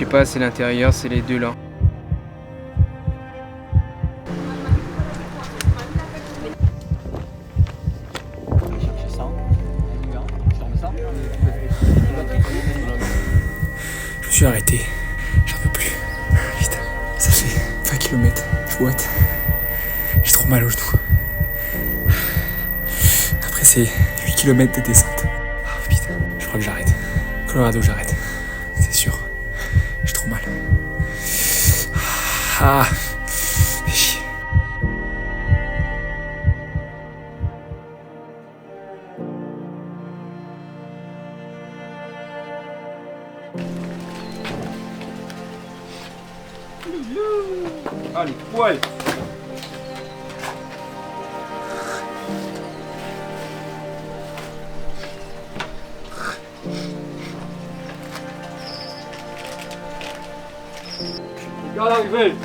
sais pas, c'est l'intérieur, c'est les deux là. Je me suis arrêté, j'en peux plus. Putain, ça fait 20 km, je boite. J'ai trop mal au genou. Après c'est 8 km de descente. Oh putain, je crois que j'arrête. Colorado, j'arrête. C'est sûr. J'ai trop mal. Ah, fais chier. Allez, poil. Regarde l'arrivée.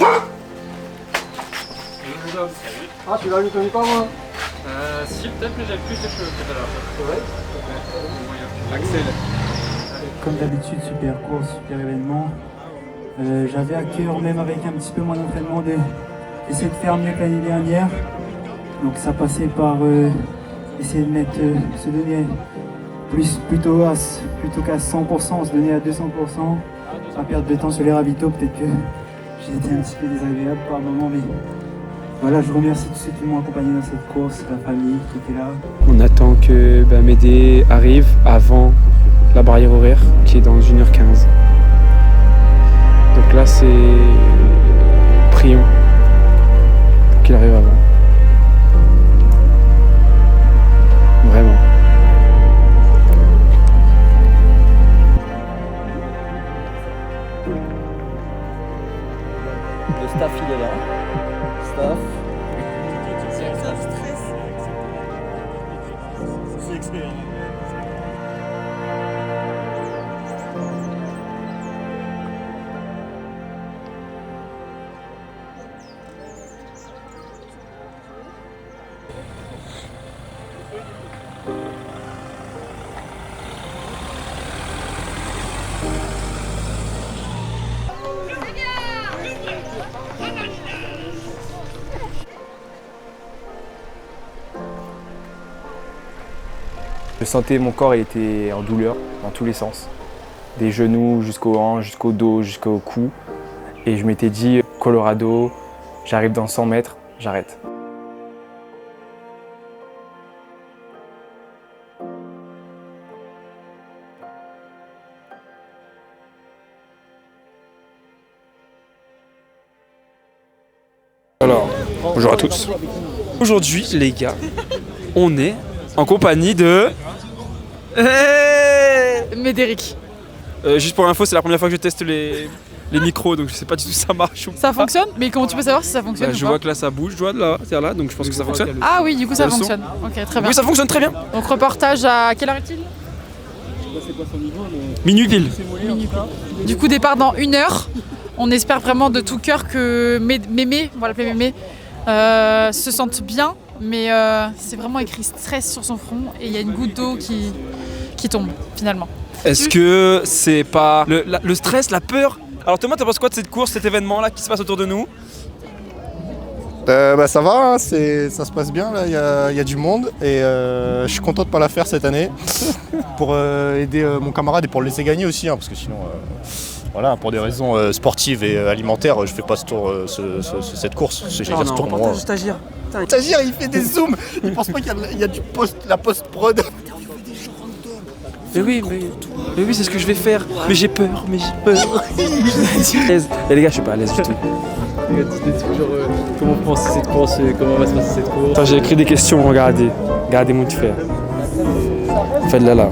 Ah, tu l'as vu, connais pas moi? Si, peut-être, mais j'avais plus de cheveux tout à l'heure. C'est vrai? Axel. Comme d'habitude, super course, super événement. J'avais à cœur, même avec un petit peu moins d'entraînement, d'essayer de faire mieux que l'année dernière. Donc ça passait par essayer de mettre, se donner plutôt qu'à 100%, se donner à 200%, pas perdre de temps sur les ravitaux. Peut-être que j'ai été un petit peu désagréable par moment, mais voilà, je remercie tous ceux qui m'ont accompagné dans cette course, la famille qui était là. On attend que Médée arrive avant la barrière horaire qui est dans 1h15. Donc là c'est prions pour qu'il arrive avant. Vraiment. Le staff il est là. Staff. C'est expert. Je sentais mon corps, il était en douleur dans tous les sens. Des genoux jusqu'aux hanches, jusqu'au dos, jusqu'au cou. Et je m'étais dit, Colorado, j'arrive dans 100 mètres, j'arrête. Alors, bonjour à tous. Aujourd'hui, les gars, on est en compagnie de... Médéric. Juste pour l'info, c'est la première fois que je teste les micros, donc je sais pas du tout si ça marche ou Ça pas. fonctionne? Mais comment tu peux savoir si ça fonctionne ou Je pas? vois que là ça bouge, je vois de là, c'est là, donc je pense que ça fonctionne. Ah oui, du coup ça Le son. fonctionne. Ok, très bien. Oui, ça fonctionne très bien. Donc reportage à quelle heure est-il? Minuit pile. Du coup départ dans 1 heure. On espère vraiment de tout cœur que Mémé, on va l'appeler Mémé, se sente bien. Mais c'est vraiment écrit stress sur son front et il y a une goutte d'eau qui tombe finalement. Est-ce que c'est pas le stress, la peur? Alors Thomas, t'en penses quoi de cette course, cet événement là qui se passe autour de nous? Ça va, hein, ça se passe bien, là, il y a du monde et je suis content de ne pas la faire cette année pour aider mon camarade et pour le laisser gagner aussi, hein, parce que sinon, voilà, pour des raisons sportives et alimentaires, je fais pas cette course, j'allais dire ce tournoi. Stagiaire. Le stagiaire, il fait des zooms, il pense pas qu'il y a la post-prod. Mais oui, c'est ce que je vais faire. Mais j'ai peur. Et les gars, je suis pas à l'aise du tout. Comment on pense cette course, comment va se passer cette course? Attends, j'ai écrit des questions, regardez mon petit frère. En fait, là,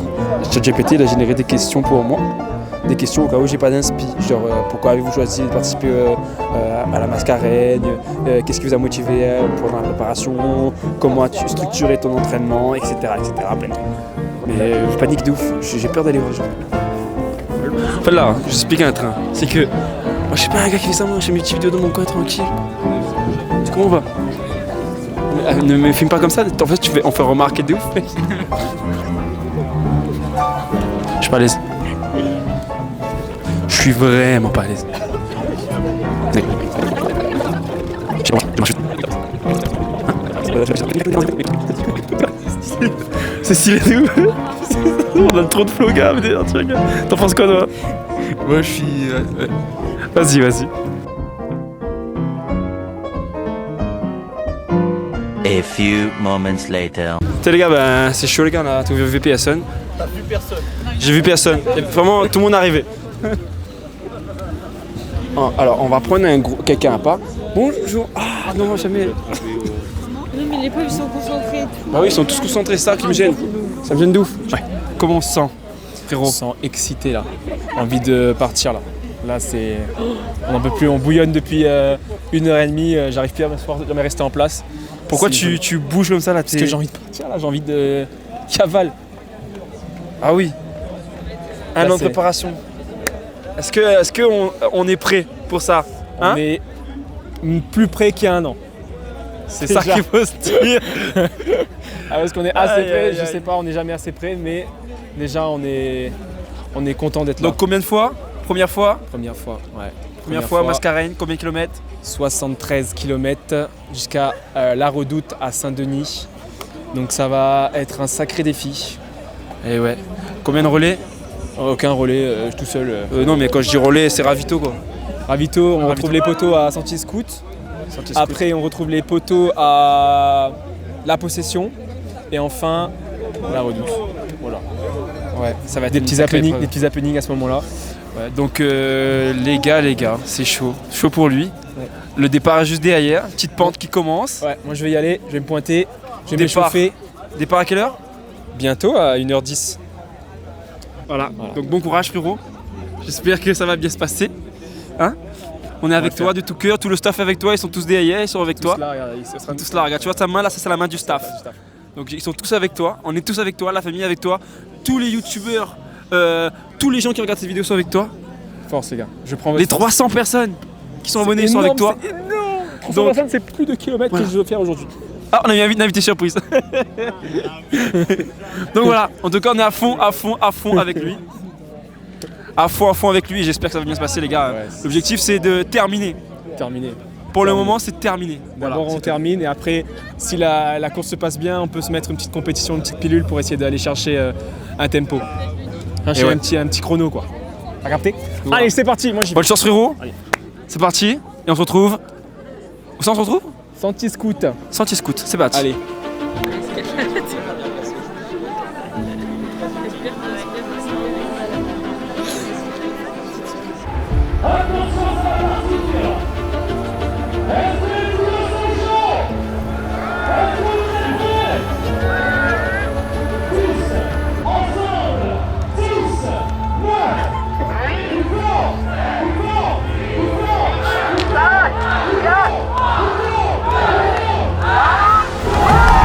ChatGPT, il a généré des questions pour moi. Des questions au cas où j'ai pas d'inspi. Genre, pourquoi avez-vous choisi de participer à la Mascareigne? Qu'est-ce qui vous a motivé pendant la préparation? Comment as-tu structuré ton entraînement, etc. Plein de trucs. Mais je panique de ouf, j'ai peur d'aller voir les gens. En fait, là, je explique un train. C'est que, moi, je suis pas un gars qui fait ça, moi, je fais mes petites vidéos dans mon coin tranquille. Comment on va? Ne me filme pas comme ça, en fait, on fait remarquer de ouf, mec. Je suis pas à l'aise. Je Je suis vraiment pas à l'aise. C'est stylé de ouf. On donne trop de flow, gars. T'en penses quoi, toi? Moi, je suis... ouais. Vas-y, vas-y. A few moments later. Tiens les gars, ben, c'est chaud les gars, on a vu personne. T'as vu personne. J'ai vu personne. Et vraiment, tout le monde est arrivé. Alors, on va prendre quelqu'un à part. Bonjour. Ah non, jamais. Non mais les pauvres ils sont concentrés et tout. Bah oui, ils sont tous concentrés, c'est ça qui me gêne. Ça me gêne de ouf. Ouais. Comment on se sent, frérot? On se sent excité là. Envie de partir là. Là c'est... On n'en peut plus, on bouillonne depuis 1h30. J'arrive plus à m'asseoir, jamais rester en place. Pourquoi tu bouges comme ça là? Parce que j'ai envie de partir là, j'ai envie de cavale. Ah oui. Un an de préparation. Est-ce qu'on est prêt pour ça, hein? On est plus prêt qu'il y a un an. C'est ça qu'il faut se dire. Ah, parce qu'on est assez prêt, je sais pas, on n'est jamais assez prêt, mais déjà on est content d'être là. Donc combien de fois? Première fois? Première fois, ouais. Première fois, Mascareignes, combien de kilomètres? 73 km jusqu'à La Redoute à Saint-Denis. Donc ça va être un sacré défi. Et ouais. Combien de relais? Aucun relais, je suis tout seul. Non mais quand je dis relais, c'est ravito quoi. Ravito, on retrouve les poteaux à Sentier Scout. Après on retrouve les poteaux à La Possession. Et enfin La Redoute. Voilà. Ouais, ça va être des petits happenings à ce moment-là. Ouais, donc les gars, c'est chaud. Chaud pour lui. Ouais. Le départ est juste derrière, petite pente qui commence. Ouais, moi je vais y aller, je vais me pointer, je vais m'échauffer. Départ à quelle heure? Bientôt à 1h10. Voilà. Donc bon courage frérot. J'espère que ça va bien se passer. Hein? On est avec toi de tout cœur, tout le staff est avec toi, ils sont tous derrière, ils sont avec toi. Là, regarde, ils sont tous là, regarde, tu vois ta main là, ça c'est la main du staff. Donc ils sont tous avec toi, on est tous avec toi, la famille est avec toi, tous les youtubeurs, tous les gens qui regardent cette vidéo sont avec toi. Force les gars, je prends votre les 300 personnes qui sont abonnées sont avec toi. C'est énorme. 300 personnes, c'est plus de kilomètres que je dois faire aujourd'hui. Ah, on a eu une invité surprise. Donc voilà, en tout cas on est à fond avec lui. À fond avec lui et j'espère que ça va bien se passer les gars. Ouais, l'objectif c'est de terminer. Pour le moment c'est terminer. D'abord voilà, on termine et après si la course se passe bien on peut se mettre une petite compétition, une petite pilule pour essayer d'aller chercher un tempo. Un petit chrono quoi. T'as capté? Voilà. Allez c'est parti, moi j'y vais. Bonne chance frérot. Allez. C'est parti et on se retrouve. Où ça on se retrouve? Sentier Scout, c'est parti. Allez. Ah!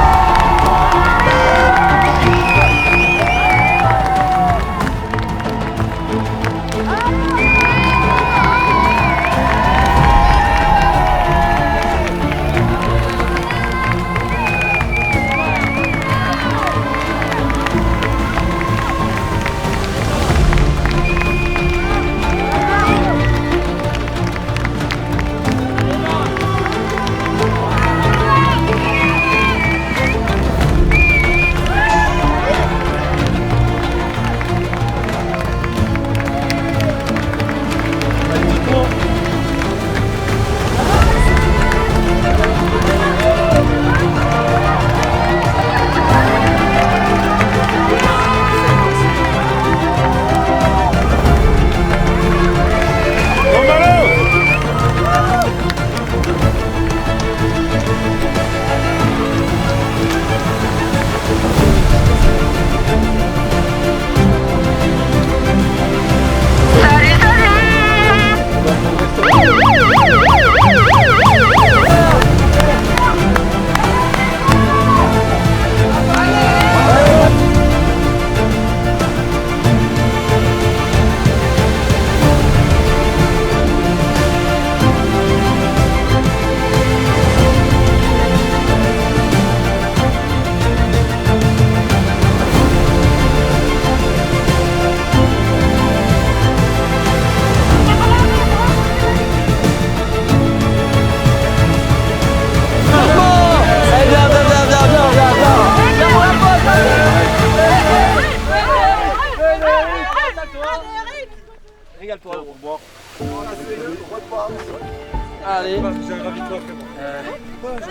Allez.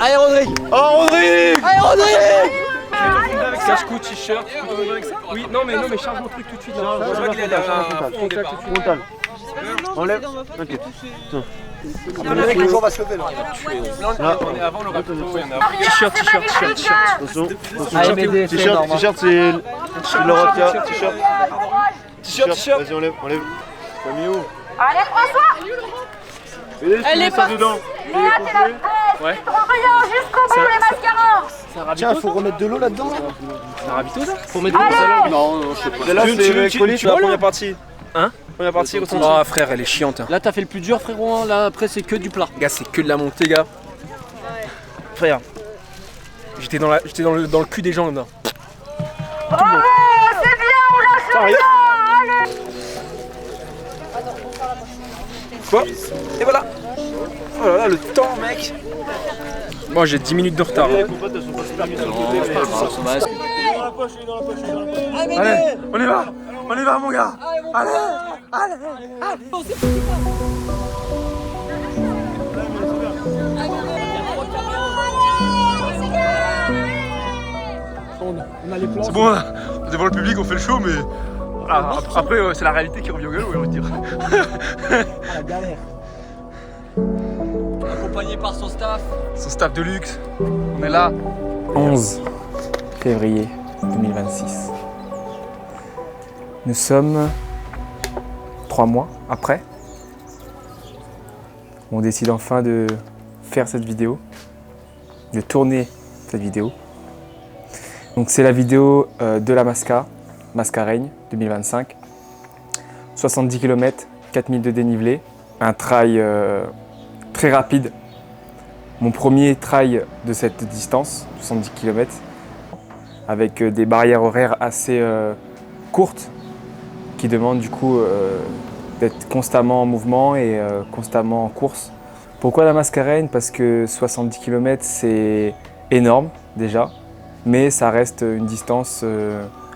Allez Rodrigue. Oh Rodrigue. Allez Rodrigue. Cache-cou, t-shirt, tu peux tomber avec ça? Oui, non mais charge mon truc tout de suite là. Je vois qu'il a l'air à fond au départ. Enlève. Ok. Le mec, le jour va se lever là. On est avant le rap. T-shirt. Attention. T-shirt, c'est le retire. T-shirt. Vas-y, enlève. T'as mis où? Allez, François. Elle est partie. dedans. Ouais. Jusqu'au bout, les mascarons. Tiens, faut remettre de l'eau là-dedans. C'est un ravito ça? Faut mettre de l'eau. Non, je sais pas. Là, c'est collé sur la première partie. Hein? Première partie, ressenti. Oh frère, elle est chiante. Là t'as fait le plus dur frérot, là après c'est que du plat. Gars, c'est que de la montée, gars. Frère, j'étais dans le cul des gens là-dedans. Oh, c'est bien, on lâche rien. Allez. Quoi? Et voilà. Oh là là, le temps, mec. Moi, j'ai 10 minutes de retard. Tes potes, elles sont pas super mises à côté. Dans la poche, Allez, on y va, mon gars. Allez. C'est bon, devant le public, on fait le show, mais voilà, après, c'est la réalité qui revient au galop, on va dire. La galère. Accompagné par son staff. Son staff de luxe, on est là. 11 février 2026. Nous sommes 3 mois après. On décide enfin de faire cette vidéo, de tourner cette vidéo. Donc c'est la vidéo de la Mascareigne 2025. 70 km, 4000 de dénivelé, un trail très rapide. Mon premier trail de cette distance, 70 km, avec des barrières horaires assez courtes qui demandent du coup d'être constamment en mouvement et constamment en course. Pourquoi la Mascareigne? Parce que 70 km c'est énorme déjà, mais ça reste une distance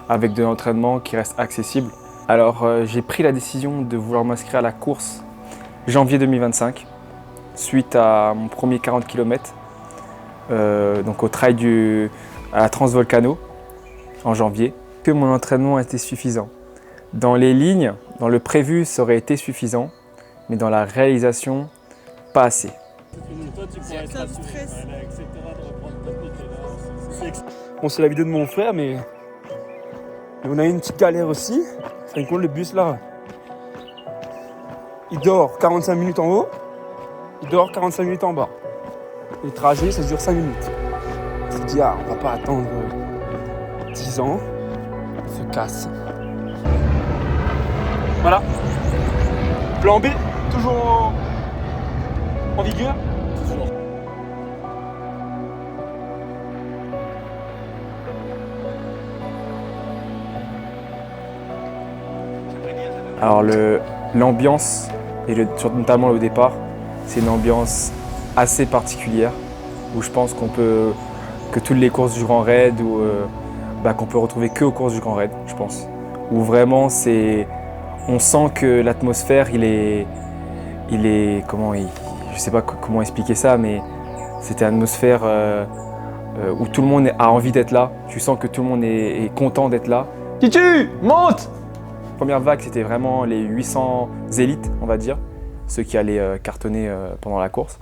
avec de l'entraînement qui reste accessible. Alors j'ai pris la décision de vouloir m'inscrire à la course janvier 2025 suite à mon premier 40 km, donc au trail à la Transvolcano en janvier, que mon entraînement était suffisant. Dans les lignes, dans le prévu, ça aurait été suffisant, mais dans la réalisation, pas assez. Bon, c'est la vidéo de mon frère, mais on a eu une petite galère aussi. C'est con, le bus là, il dort 45 minutes en haut, il dort 45 minutes en bas. Et le trajet, ça dure 5 minutes. On se dit, on va pas attendre 10 ans, on se casse. Voilà. Plan B, toujours en vigueur. Alors l'ambiance, et notamment au départ, c'est une ambiance assez particulière où je pense que toutes les courses du Grand Raid, qu'on peut retrouver que aux courses du Grand Raid, je pense. Où vraiment on sent que l'atmosphère, je sais pas comment expliquer ça, mais c'était une atmosphère où tout le monde a envie d'être là. Tu sens que tout le monde est content d'être là. Titu, monte! La première vague, c'était vraiment les 800 élites, on va dire, ceux qui allaient cartonner pendant la course.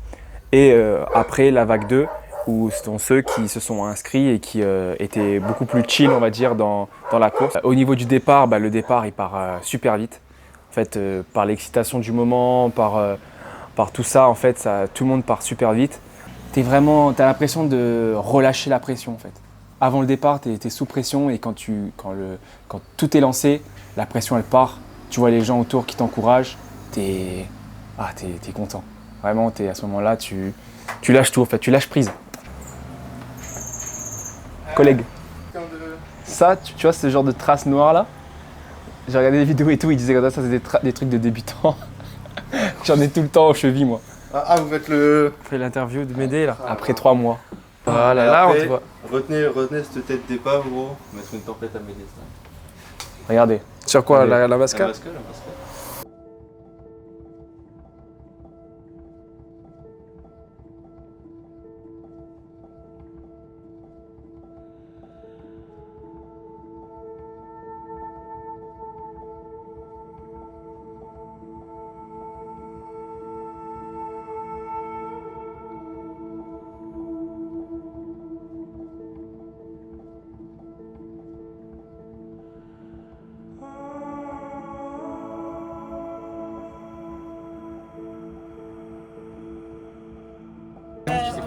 Et après, la vague 2, où ce sont ceux qui se sont inscrits et qui étaient beaucoup plus chill, on va dire, dans la course. Au niveau du départ, le départ, il part super vite. En fait, par l'excitation du moment, par tout ça, en fait, tout le monde part super vite. T'as l'impression de relâcher la pression, en fait. Avant le départ, t'es sous pression et quand tout est lancé, la pression elle part, tu vois les gens autour qui t'encouragent, t'es content. Vraiment, à ce moment-là, tu lâches tout, en fait, tu lâches prise. Collègue, ça, tu vois ce genre de traces noires là? J'ai regardé des vidéos et tout, ils disaient que ça c'est des trucs de débutants. J'en ai tout le temps aux chevilles, moi. Ah, vous faites le... On fait l'interview de Médée là, après 3 mois. Voilà, là on te voit. Retenez cette tête d'épave, gros. Mettre une tempête à Médée, ça. Regardez. Sur quoi, la masca? La masca.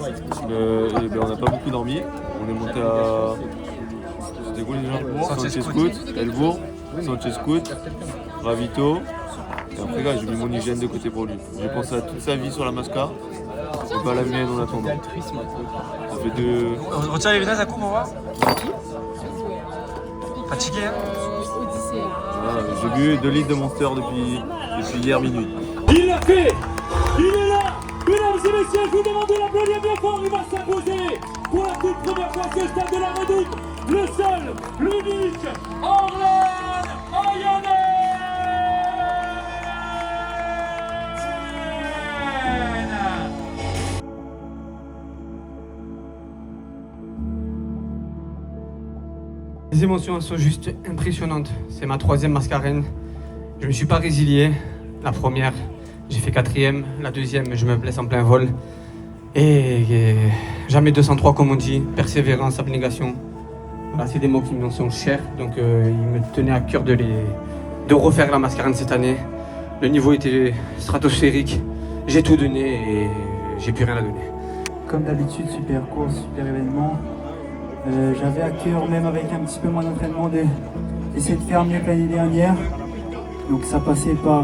Et ben, on n'a pas beaucoup dormi. On est monté à. C'était quoi déjà? Sanchez Scout, Elbourg, Sanchez Scout, Ravito. Et après, gars, j'ai mis mon hygiène de côté pour lui. J'ai pensé à toute sa vie sur la Mascar. Et pas la mienne en attendant. Ça fait deux. On retire les lunettes à coup, on va voir. Fatigué, hein? Voilà, j'ai bu 2 litres de Monster depuis hier minuit. Il l'a fait! Il est là! Mesdames et messieurs, je vous demande de l'applaudir bien fort. Il va s'imposer pour la toute première fois sur le stade de la Redoute. Le seul, l'unique, Orlan Oyonnax! Les émotions sont juste impressionnantes. C'est ma 3e Mascarène. Je ne me suis pas résilié. La première, j'ai fait 4e. La 2e, je me blesse en plein vol. Et jamais 203 comme on dit. Persévérance, abnégation. Voilà, c'est des mots qui me sont chers. Donc il me tenait à cœur de refaire la Mascarène cette année. Le niveau était stratosphérique. J'ai tout donné et j'ai plus rien à donner. Comme d'habitude, super course, super événement. J'avais à cœur, même avec un petit peu moins d'entraînement, d'essayer de faire mieux que l'année dernière. Donc ça passait par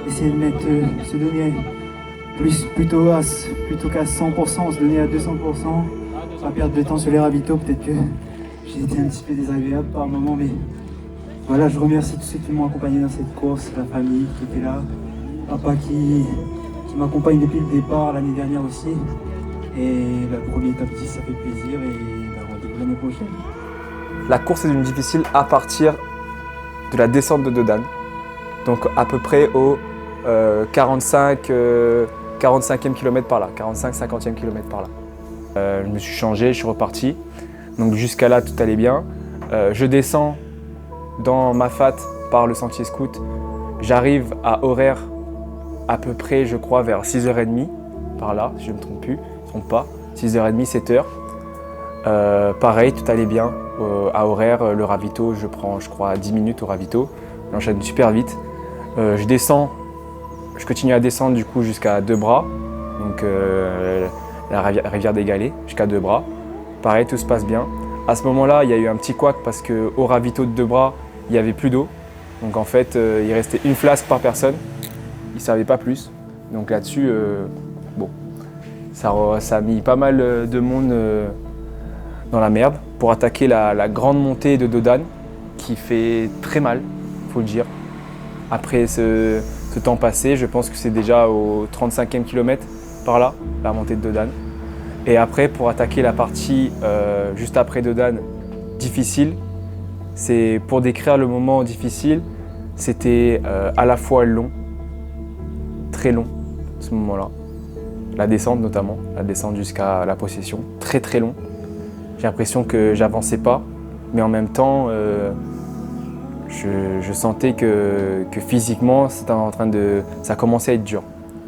essayer de mettre, se donner plutôt qu'à 100%, se donner à 200%. Pas perdre de temps sur les ravitaux, peut-être que j'ai été un petit peu désagréable par moment, mais voilà, je remercie tous ceux qui m'ont accompagné dans cette course, la famille qui était là, papa qui m'accompagne depuis le départ, l'année dernière aussi. Et le premier top 10, ça fait plaisir et rendez-vous l'année prochaine. La course est devenue difficile à partir de la descente de Dodane. Donc à peu près au 45e kilomètre par là, 45-50e kilomètre par là. Je me suis changé, je suis reparti. Donc jusqu'à là, tout allait bien. Je descends dans ma fat par le sentier scout. J'arrive à horaire à peu près, je crois, vers 6h30 par là, si je ne me trompe plus. Pas, 6h30, 7h. Pareil, tout allait bien. À horaire, le ravito, je prends, je crois, 10 minutes au ravito. J'enchaîne super vite. Je descends, je continue à descendre du coup jusqu'à Debras, donc la rivière des Galets, jusqu'à Debras. Pareil, tout se passe bien. À ce moment-là, il y a eu un petit couac parce qu'au ravito de Debras, il n'y avait plus d'eau. Donc en fait, il restait une flasque par personne. Ils ne savaient pas plus. Donc là-dessus, bon. Ça a mis pas mal de monde dans la merde pour attaquer la grande montée de Dodane qui fait très mal, il faut le dire. Après ce temps passé, je pense que c'est déjà au 35e kilomètre par là, la montée de Dodane. Et après, pour attaquer la partie juste après Dodane, difficile, c'est pour décrire le moment difficile, c'était à la fois long, très long, ce moment-là. La descente notamment, la descente jusqu'à la possession, très très long. J'ai l'impression que j'avançais pas, mais en même temps, je sentais que physiquement, c'était en train ça commençait à être dur.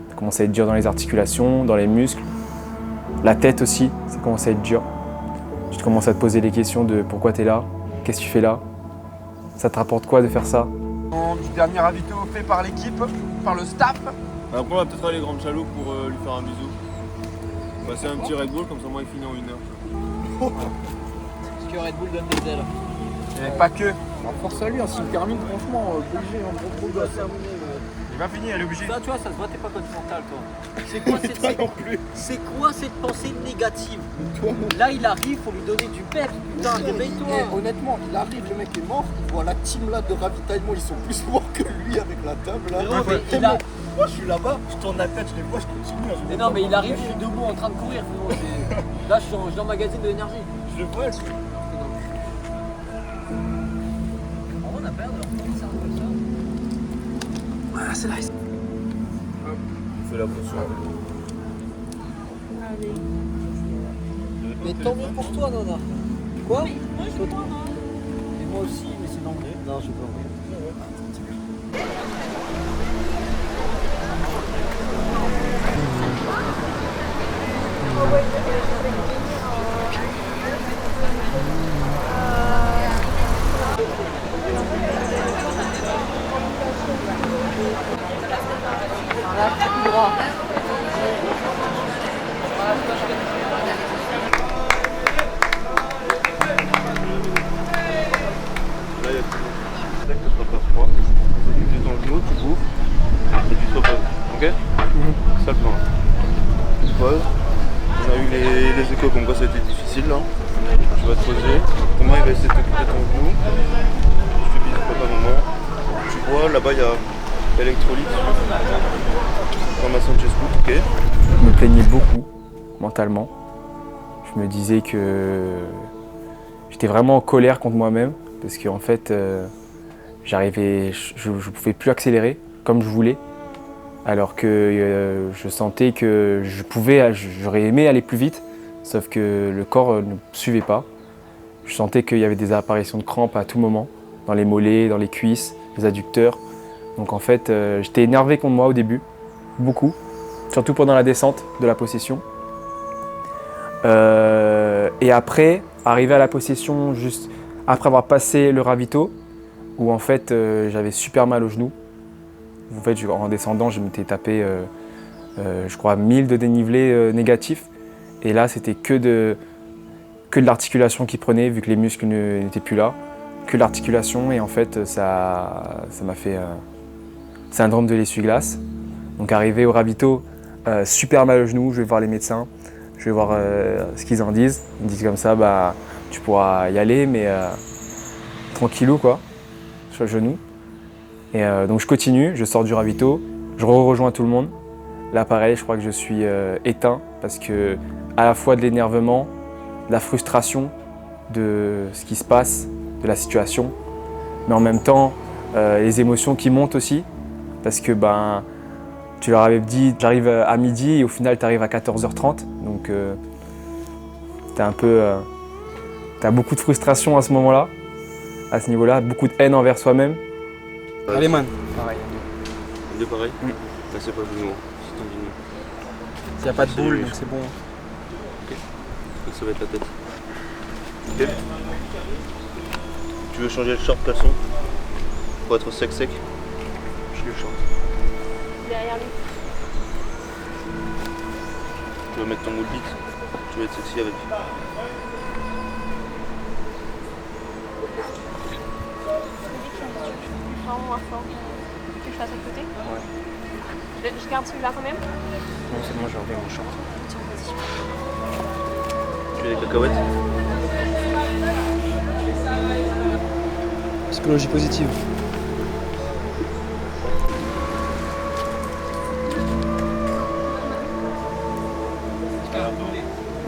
Ça commençait à être dur dans les articulations, dans les muscles, la tête aussi, ça commençait à être dur. Je commence à te poser les questions de pourquoi tu es là, qu'est-ce que tu fais là, ça te rapporte quoi de faire ça? Du dernier ravito fait par l'équipe, par le staff. Après, on va peut-être aller Grande Chaloux pour lui faire un bisou. Passer un petit Red Bull, comme ça, moi, il finit en 1 heure. Parce que Red Bull donne des ailes. Et pas que. Force à lui, s'il termine, franchement, obligé, un gros gosse. Il va finir, elle est obligée. Ça, tu vois, ça se voit, t'es pas continental, toi. C'est quoi cette pensée négative? Là, il arrive, faut lui donner du pep. Putain, réveille-toi. Honnêtement, il arrive, le mec est mort. Il voit la team là de ravitaillement, ils sont plus morts que lui avec la table là. Non, mais moi, je suis là-bas, je tourne la tête, je les vois, je continue. Mais non, mais il arrive, je suis debout en train de courir. Là, je suis en magazine de l'énergie. Je le vois, je suis. On a perdu. Voilà, c'est nice. On fait la potion. Allez. Mais tant mieux pour toi, Nana. Quoi? Oui, moi je crois. Et moi aussi, mais c'est l'anglais. Non, je peux pas. Là, tout droit. phase. On a eu les échos comme quoi ça a été difficile là. Tu vas te poser. Thomas il va essayer de t'occuper ton genou. Je fais bisous papa maman. Tu vois là-bas il y a électrolyte. Dans ma Sanchez Scoot, ok. Je me plaignais beaucoup mentalement. Je me disais que j'étais vraiment en colère contre moi-même parce qu'en fait je ne pouvais plus accélérer comme je voulais. Alors que je sentais que j'aurais aimé aller plus vite, sauf que le corps ne suivait pas. Je sentais qu'il y avait des apparitions de crampes à tout moment, dans les mollets, dans les cuisses, les adducteurs. Donc en fait, j'étais énervé contre moi au début, beaucoup, surtout pendant la descente de la possession. Et après, arrivé à la possession, juste après avoir passé le ravito, où en fait j'avais super mal au genou. En fait, en descendant, je m'étais tapé, je crois, 1000 de dénivelé négatif. Et là, c'était que de l'articulation qui prenait, vu que les muscles n'étaient plus là. Que l'articulation. Et en fait, ça m'a fait syndrome de l'essuie-glace. Donc, arrivé au ravito, super mal au genou, je vais voir les médecins. Je vais voir ce qu'ils en disent. Ils me disent comme ça, bah, tu pourras y aller, mais tranquillou, quoi, sur le genou. Et donc je continue, je sors du ravito, je rejoins tout le monde. Là pareil, je crois que je suis éteint parce que à la fois de l'énervement, de la frustration de ce qui se passe, de la situation, mais en même temps les émotions qui montent aussi parce que ben, tu leur avais dit j'arrive à midi et au final tu arrives à 14h30 donc t'as beaucoup de frustration à ce moment-là, à ce niveau-là, beaucoup de haine envers soi-même. Allez man. Pareil. Les deux pareil. Là c'est pas le genou, c'est ton genou. Il n'y a pas de boule donc c'est bon. Ok. Donc ça va être la tête. Ok. Tu veux changer le short caleçon pour être sec. Je le short. Derrière lui. Tu vas mettre ton moule bit. Tu vas être sexy avec. Vraiment moins fort que je fasse à côté. Ouais. Je garde celui-là quand même. Non, c'est bon, j'ai enlevé mon short. Tiens, vas-y. Tu veux des cacahuètes? Psychologie positive.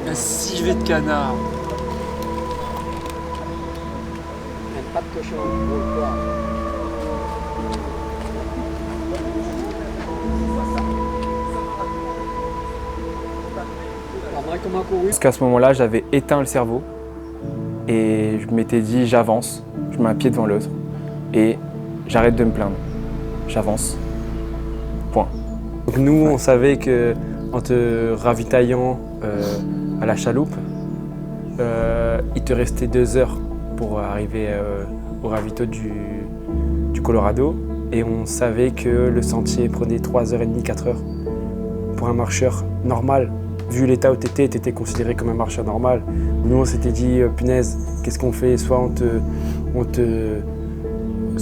Un civet de canard. Pas de cochon, on le voit. Parce qu'à ce moment-là, j'avais éteint le cerveau et je m'étais dit j'avance, je mets un pied devant l'autre et j'arrête de me plaindre. J'avance. Point. Donc nous, on savait qu'en te ravitaillant à la chaloupe, il te restait 2 heures pour arriver au ravito du Colorado et on savait que le sentier prenait 3h30, 4 heures. Pour un marcheur normal, vu l'état où tu étais considéré comme un marcheur normal. Nous on s'était dit punaise, qu'est-ce qu'on fait? Soit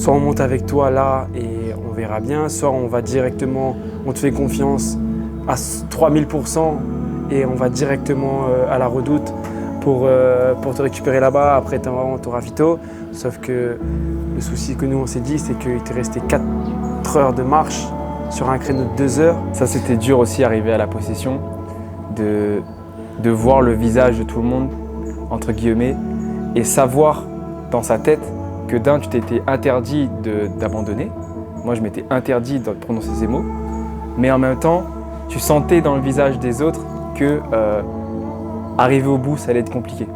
on monte avec toi là et on verra bien, soit on va directement, on te fait confiance à 3000% et on va directement à la Redoute pour te récupérer là-bas, après ton ravito. Sauf que le souci que nous on s'est dit, c'est qu'il te restait 4 heures de marche sur un créneau de 2 heures. Ça c'était dur aussi, arriver à la possession, de voir le visage de tout le monde, entre guillemets, et savoir dans sa tête que d'un, tu t'étais interdit d'abandonner. Moi je m'étais interdit de prononcer ces mots, mais en même temps, tu sentais dans le visage des autres que arriver au bout, ça allait être compliqué.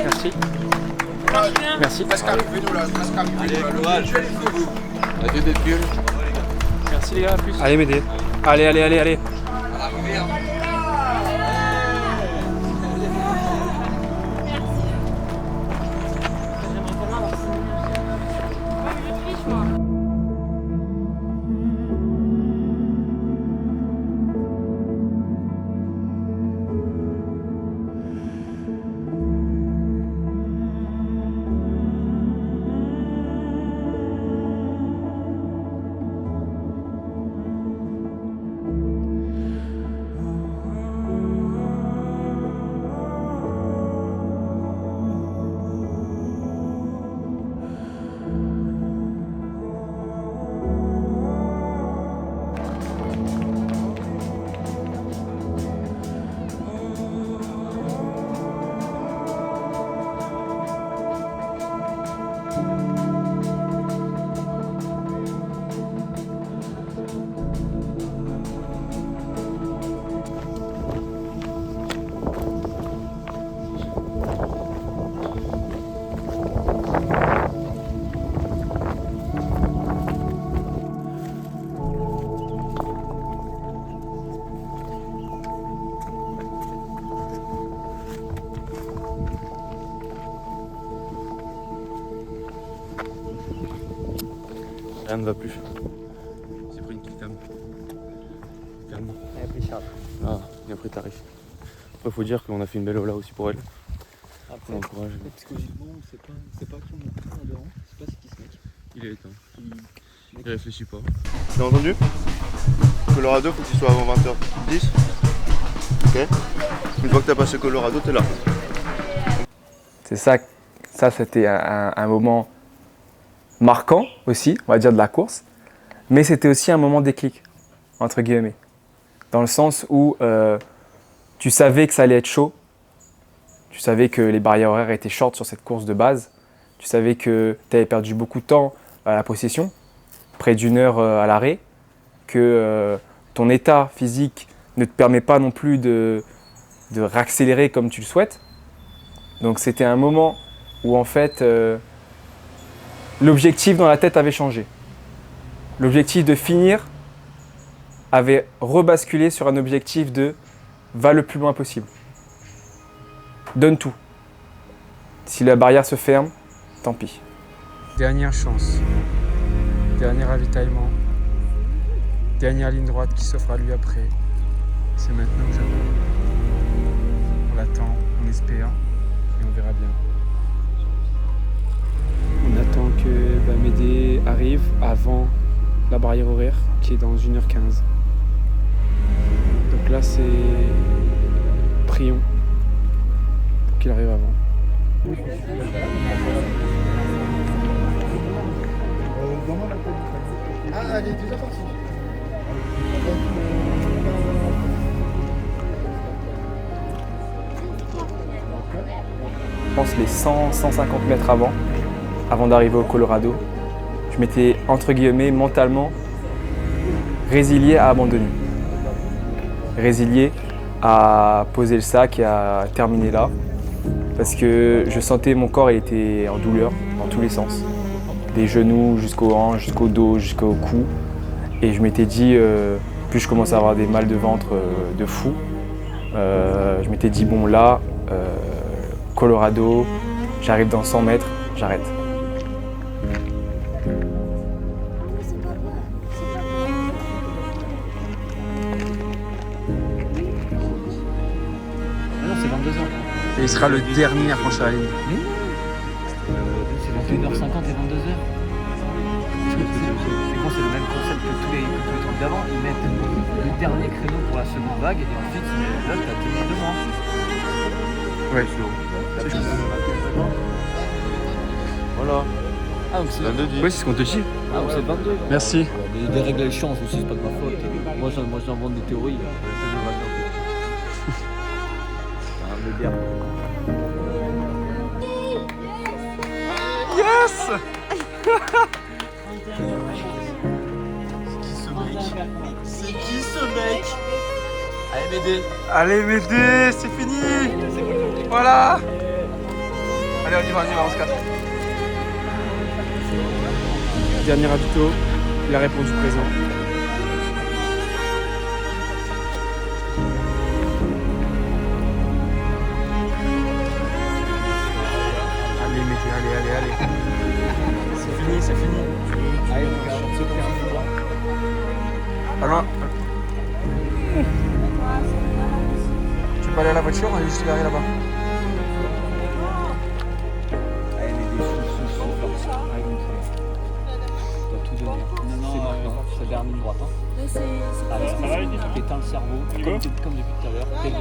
Merci. Merci. Merci les gars, à plus. Allez m'aider. Allez. Rien ne va plus. J'ai pris une petite cam. Calme. Et puis Charles. Ah, et après t'arrives. Après faut dire qu'on a fait une belle ola aussi pour elle. Après, Bon courage. psychologiquement, c'est pas qui on est très adhérent, c'est pas ce qui se mec. Il est éteint. Il réfléchit pas. T'as entendu? Colorado, faut qu'il soit avant 20h10. Ok. Une fois que t'as passé Colorado, t'es là. C'est ça, c'était un moment marquant aussi, on va dire, de la course. Mais c'était aussi un moment déclic, entre guillemets. Dans le sens où tu savais que ça allait être chaud. Tu savais que les barrières horaires étaient short sur cette course de base. Tu savais que tu avais perdu beaucoup de temps à la possession, près d'1 heure à l'arrêt, que ton état physique ne te permet pas non plus de réaccélérer comme tu le souhaites. Donc c'était un moment où en fait l'objectif dans la tête avait changé. L'objectif de finir avait rebasculé sur un objectif de va le plus loin possible. Donne tout. Si la barrière se ferme, tant pis. Dernière chance. Dernier ravitaillement. Dernière ligne droite qui s'offre à lui après. C'est maintenant ou jamais. On l'attend, on espère et on verra bien. On attend que Médé arrive avant la barrière horaire qui est dans 1h15. Donc là c'est prions pour qu'il arrive avant. Ah, elle est déjà partie. Je pense les 100-150 mètres avant d'arriver au Colorado, je m'étais entre guillemets mentalement résilié à abandonner. Résilié à poser le sac et à terminer là. Parce que je sentais mon corps il était en douleur dans tous les sens. Des genoux jusqu'aux hanches, jusqu'au dos, jusqu'au cou. Et je m'étais dit, plus je commençais à avoir des mal de ventre de fou, je m'étais dit bon là, Colorado, j'arrive dans 100 mètres, j'arrête. Non, c'est 22h. Et il sera le dernier à franchir la ligne. C'est 21h50 et 22h. C'est bon, c'est le même concept que tous les trucs d'avant. Ils mettent le dernier créneau pour la seconde vague et ensuite, là, tu as tenu 2 mois. Ouais, c'est chaud. Voilà. Ah, donc c'est 22. Oui, c'est ce qu'on te dit. Ah, donc c'est 22. Merci. Des règles elles changent aussi, c'est pas de ma faute. Moi, j'invente des théories. Yes. C'est qui ce mec? Allez Médé. Allez Médé, c'est fini. Voilà. Allez, on y va, on se casse. Dernier ravito, il a répondu présent. Allez Médé, allez. C'est fini. Allez, regarde, on se termine droit. Alors, tu peux aller à la voiture, on est juste garé là-bas. Allez, Médé, sous, allez, on doit tout donner. C'est maintenant, c'est dernière ligne droite. Allez, éteins le cerveau, comme depuis tout à l'heure. Allez,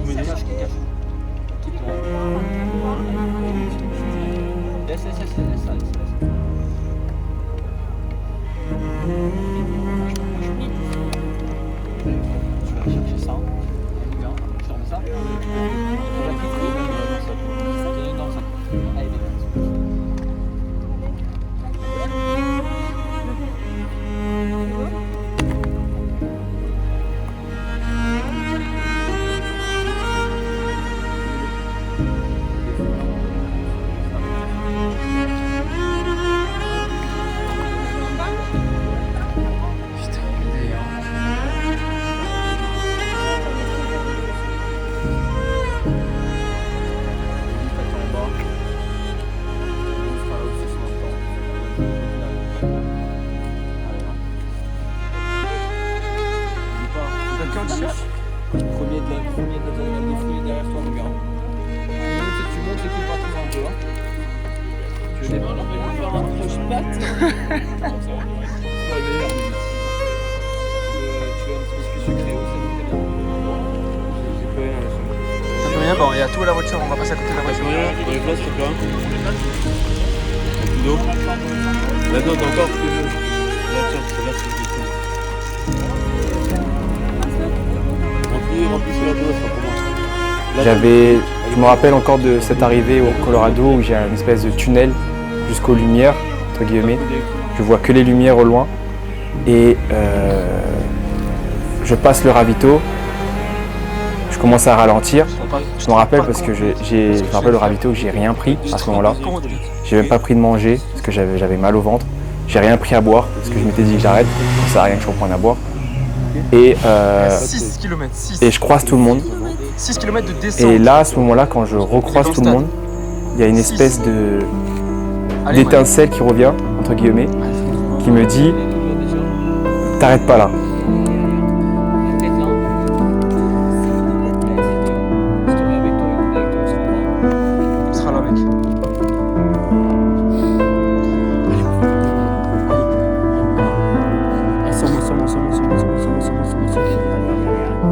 Médé, cache. Laisse. Tu vas chercher ça. Bien, tu remets ça. Tu vas cliquer dans le sac. Allez, Ça fait rien, bon, il y a tout à la voiture, on va passer à côté de la voiture. Dans les places, s'il te plaît. D'eau. Là, non, t'as encore plus de. Là, tiens, c'est là, c'est remplis sur la dos, ça sera pour moi. Je me rappelle encore de cette arrivée au Colorado où j'ai une espèce de tunnel jusqu'aux lumières, entre guillemets. Je vois que les lumières au loin et je passe le ravito. Je commence à ralentir. Je me rappelle parce que je me rappelle le ravito que j'ai rien pris à ce moment-là. J'ai même pas pris de manger parce que j'avais mal au ventre. J'ai rien pris à boire parce que je m'étais dit que j'arrête. Ça sert à rien que je reprenne à boire. Et 6 km, 6. Et je croise tout le monde. 6 km de descente. Et là, à ce moment-là, quand je recroise tout le monde, il y a une espèce d'étincelle qui revient, entre guillemets, qui me dit « T'arrêtes pas là ». On sera là, mec.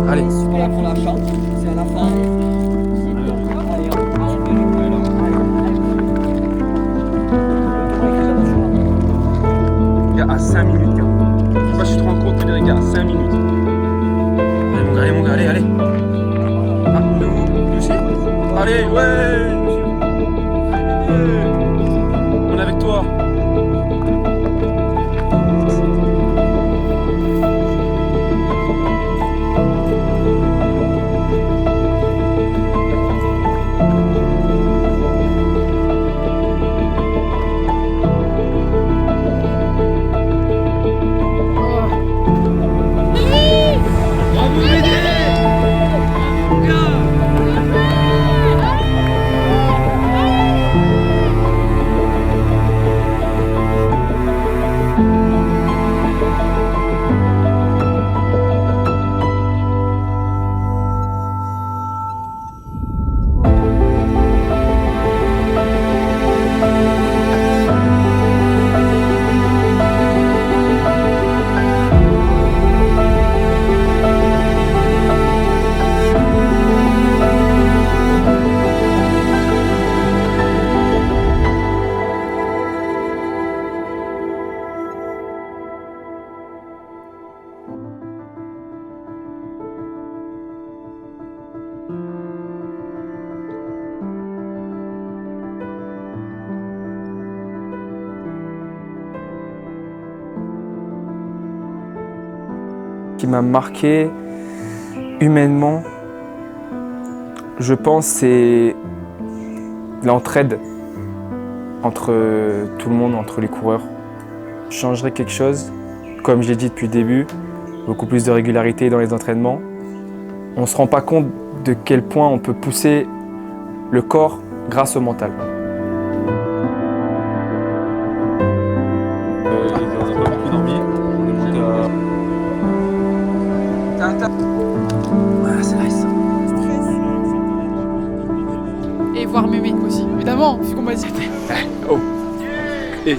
Allez. C'est pas là pour la chante, c'est à la fin. Les gars, à 5 minutes, gars. Je sais pas si tu te rends compte, mais les gars, à 5 minutes. Allez, mon gars, allez, allez. Ah, nous aussi. Allez, ouais. On est avec toi. Ce qui m'a marqué humainement, je pense, c'est l'entraide entre tout le monde, entre les coureurs. Je changerais quelque chose, comme je l'ai dit depuis le début, beaucoup plus de régularité dans les entraînements. On ne se rend pas compte de quel point on peut pousser le corps grâce au mental. On n'a pas beaucoup dormi. On est monté à. Ouais, c'est nice. Et voir Mémé aussi, évidemment, vu qu'on m'a dit. Oh. Et